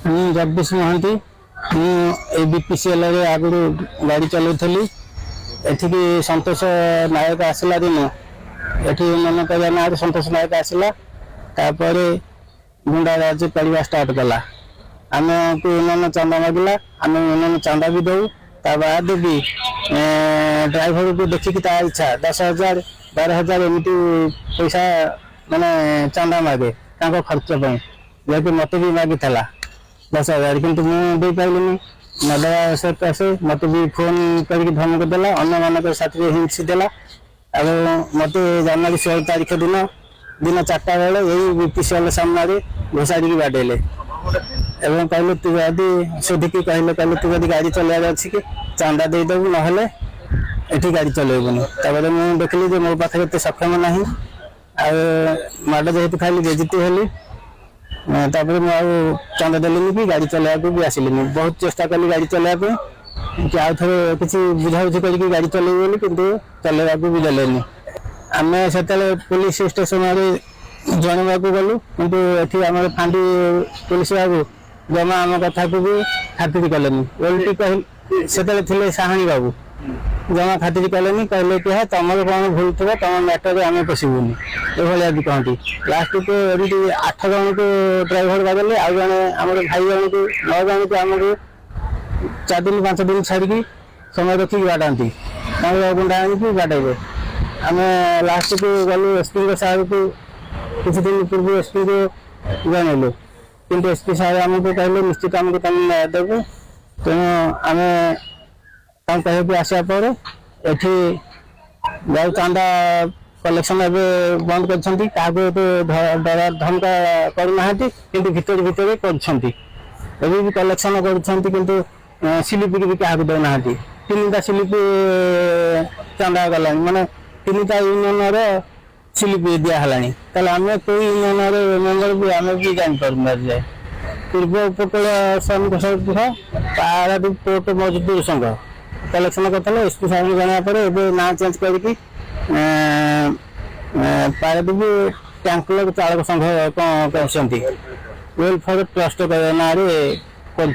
Jagdish Mahanti BPCL आगुरी गाड़ी चलाऊली एठिक संतोष नायक आसला दिन एठी मन कह ना संतोष नायक आसला तापर गुंडाराज पड़ा स्टार्ट कला आम को चंदा मागिला आम चंदा भी दऊ ता बाद भी ड्राइवर को देखिकी ता इच्छा 10,000 12,000 एमती पैसा माने चंदा मागे खर्च जेहतु मत भी मागी 10,000 किंतु मुझे पाइलि नदवा से मत भी फोन करके धमक देला अन्य मान साथी हिंसी देला मत जनवरी 16 तारीख दिन 4टा बेले यही बीपीसीएल सामने घोषाड़ी बाडेले एवं कहले तू यदि सोधिकी कहले तू यदि गाड़ी चलाइबार अच्छी कि चांदा देदेबू ना एठी गाड़ी चलेबुनि तापर मुझे देखली जे मो पाखे एत सक्षम ना माड़ जेहेतु खाली बेजित हेली तापर मुझे चांदा देली कि गाड़ी चलाइबा भी आसिली बहुत चेष्टा कली गाड़ी चलाइबा कि आउ थे किसी बुझाबुझी करके गाड़ी चलेबी किंतु चलेबा भी देलेनि आम से पुलिस स्टेशन जनवा गलु किंतु एठी आम फांडी पुलिस बाबू जमा आम कथा को भी खातिर कलेनि ओल्टी कहले साहानी बाबू जमा खातिर कलेनि कहले कि है तुम कौन भूल थो तुम मैटर आम पशुनि ये भी कहती लास्ट को एमती 8 जन को ड्राइवर बादले आउ जड़े आम भाई जन को 9 जन को आमको 4 दिन 5 दिन छाड़ी समय रखिक बाटाती गुंडा आनी बाटे आम लास्ट को गलु एसपी साहब को किसी दिन पूर्व एसपी को जनइलु किंतु एसपी साहब आमको कहले निश्चित आमको तुम न्याय देव तेणु आम कह आसा पर एठी गाँव चांदा कलेक्शन एवं बंद कर डरा धमका करना कि भितर भितर कर कलेक्शन कर स्लिप भी क्या दौना 3टा स्लिप चांदा गला माने 3टा यूनियन स्लिप दिहला आम कौ यूनियन मेम्बर भी आम भी जापर जाए पूर्व उपकूल श्रमिक संघ पारादीप पोर्ट मजदूर संघ कलेक्शन करते एसपी साहब जाना ना चेंज करके पारादीप टैंकलर चालक संघ कहते वेलफेयर ट्रस्ट ना कर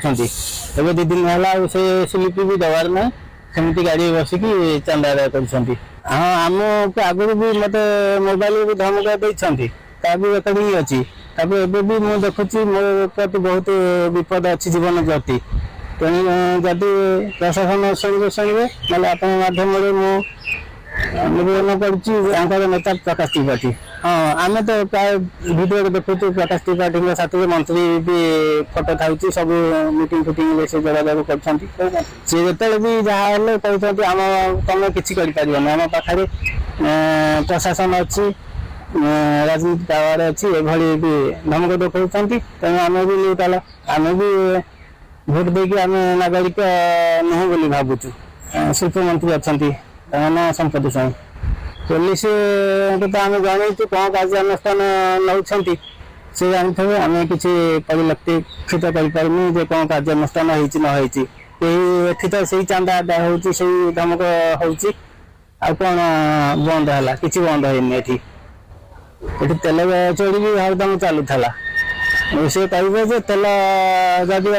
2 दिन है से स्लिप भी दबार ना सेमती गाड़ी बसिकी चांदा कर हाँ आम आगुरी भी मत मोबाइल भी धमक देती भी रेकर्डिंग अच्छी भी मुझे देखुची मो प्रति बहुत विपद अच्छी जीवन प्रति तेणु जदि प्रशासन शुणवे ना आप मध्यम निवेदन कर नेता प्रकाश त्रिपाठी हाँ आम तो प्राय भिडियो देखु प्रकाश त्रिपाठी साथ मंत्री भी फोटो थाउची सब मीटिंग फिटिंग से जोगाजोग करते भी जहाँ कहते आम तुम कि आम पाखे प्रशासन अच्छी राजनीति पावर अच्छी ये भी धमक देखा तेणु आम भी न्यूट्राल आम भी भोट देकी आम नागरिक नुह बोली भावुचु शिल्प मंत्री अच्छा ना संपत्ति स्वाई पुलिस तो आम जन कौन कार्यानुष्ठान नौ से जानते आम किसी परिलक्षित करें जे कौन कार्यानुष्ठान होती एठी तो से चांदा आदा हो धमक हो कौन बंद है कि बंद है तेल चोरी भी हरदम चलूला से कहे जे तेल जदि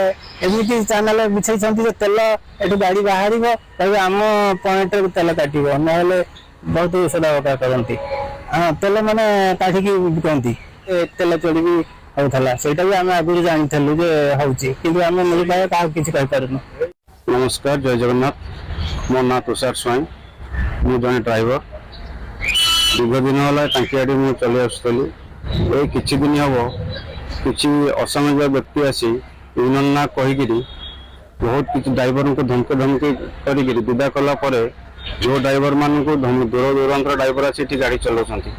एमती चैनल बिछे तेल ये गाड़ी बाहर कहे आम पॉइंट तेल काटो ना बहुत सदाबका करती हाँ तेल मैंने काटिकी बिकती तेल चोरी भी होता से भी आम आगुरी जानी कि आम मिल पाए क्या किसी कहींपारूँ। नमस्कार जय जगन्नाथ मो ना तुषार स्वाई मु जन ड्राइवर दीर्घ दिन है टांकीआड़ी मुझे चली आसुली ये किसी दिन हम किसी असामाजिक व्यक्ति आसी यूनियन ना कहीकि बहुत किसी ड्राइवर को धमकी धमकी कर विदा कलापर जो ड्राइवर मान को दूर दूरांतर ड्राइवर आसी गाड़ी चलाउछंती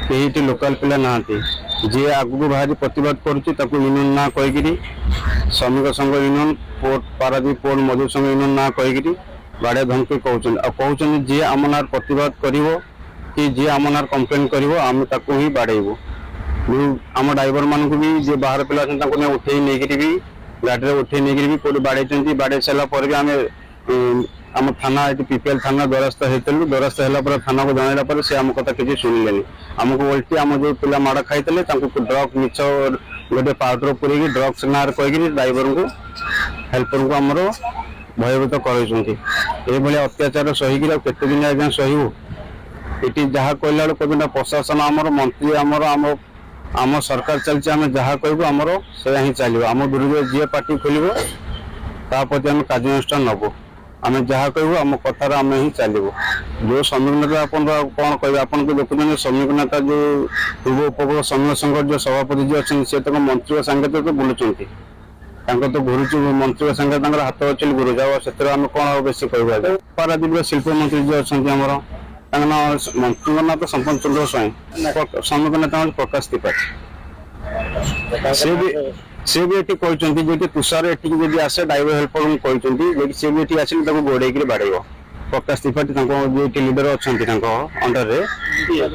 कहीं लोकल पिला ना जी आगू बाहरी प्रतिवाद करुच्ची यूनियन ना कहीकि श्रमिक संघ यूनियन पोर्ट पारादीप पोर्ट मजदूर संघ यूनियन ना कहीकि बाड़े धमकी कहते जी आम नार प्रतिवाद कर कि जी आम नार कंप्लेन कर आम ही बाड़ेबू आम ड्राइवर मान को भी जी बाहर पिला उठे नहीं भी गाड़ी में उठे नहीं भी कोई बाड़े बाड़े सारापर भी आम आम थाना पीपीएल थाना द्वारस्थ होते द्वारस्थ है थाना को जनइला से आम कथा किसी शुणिले आमको उल्टी आम जो पिला माड़ खाई ड्रग मिछ गोटे पाउडर पूरी ड्रग्स ना कहीकि ड्राइवर को हेल्पर को आमर भयभूत कर अत्याचार सहीकि केते दिन आज्ञा सहू ये जहाँ कहला बेलू प्रशासन आमर मंत्री आमर आम सरकार चलती आम जहाँ कहूँ आमर से ही चलो आम विरुद्ध जी पार्टी खोल ताप्रति आम कार्यानुष्ठान नबू आम जहाँ कहूँ आम कथार आम ही चलो जो श्रमिक नेता आप कौन कह आपन को देखुं श्रमिक नेता जो पूर्व उपकूल श्रमिक संघ जो सभापति जी अच्छे सी तक मंत्री सांगे तो बुलूँ तो घुरुचु मंत्री सांगे हाथ अच्छे गुरु जाओ से आम कौन बेस कह पारादीप शिल्प मंत्री जी अच्छा मंत्री ना तो संपन्न चंद्र स्वाई श्रमिक नेता प्रकाश त्रिपाठी से भी ये कहते तुषार ये आसे ड्राइवर हेल्पर कहते सी भी ये आसिक गोड़े बाड़े प्रकाश त्रिपाठी जो लीडर अच्छा अंडर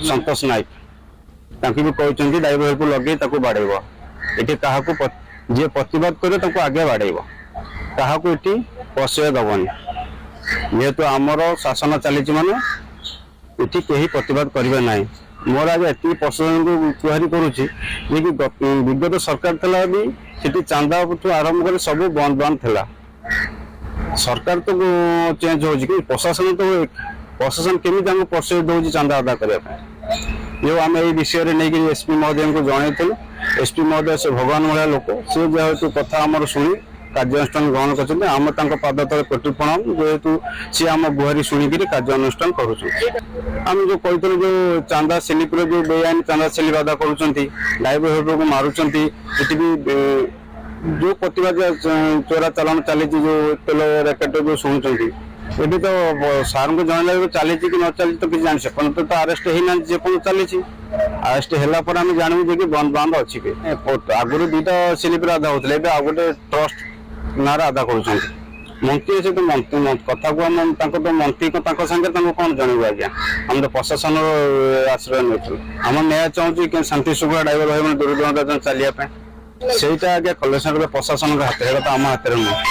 संतोष नायक भी कहते ड्राइवर हेल्पर लगे बाड़े ये क्या जी प्रतिवाद करे आगे बाड़े क्या प्रश्रय दबनी जेहेतु आमर शासन चली माने ये कहीं प्रतिवाद करेंगे ना मोर आज ये प्रशासन को गुहारी करुच्ची विगत सरकार थी भी चांदा आरंभ कर सब बंद बंद थी सरकार तो चेंज हो प्रशासन तो प्रशासन केमी प्रश्रय दौर चांदा अदा करने जो आम ये विषय नहीं एसपी महोदय को जनईलु एसपी महोदय से भगवान भाया लोक सी जेहेतु कथा आमर शुणी कार्यानुष्ठान ग्रहण कर आम पाद तले कोटि प्रणाम जेहेतु सी आम गुहारी शुणिकी कार्यानुष्ठान करुँ जो कहते जो चांदा स्लिप जो बेआईन चांदा स्लिप अदा करुँच ड्राइवर हेल्पर को मारुंट ये जो प्रतिवाद चोरा चालान चली जो तेल रैकेट जो शुणुंट ये तो सार को जन चली कि न चली तो किसी जान से तो अरेस्ट होना चली अरेस्ट है आम जानू कि बंद बंद अच्छी आगुरी दुईटा स्लिप अदा होते आ गए ट्रस्ट ना आदा कर मंत्री से तो कथा को तो मंत्री को सांगे कौन जनइबू आज्ञा हम तो प्रशासन आश्रय नहीं आम न्याय चाहूँ कि शांति शुभ्र ड्राइवर भाई मैंने दुर्गम चलिए से आज्ञा कलेक्शन प्रशासन हाथ में आम हाथ में नहीं।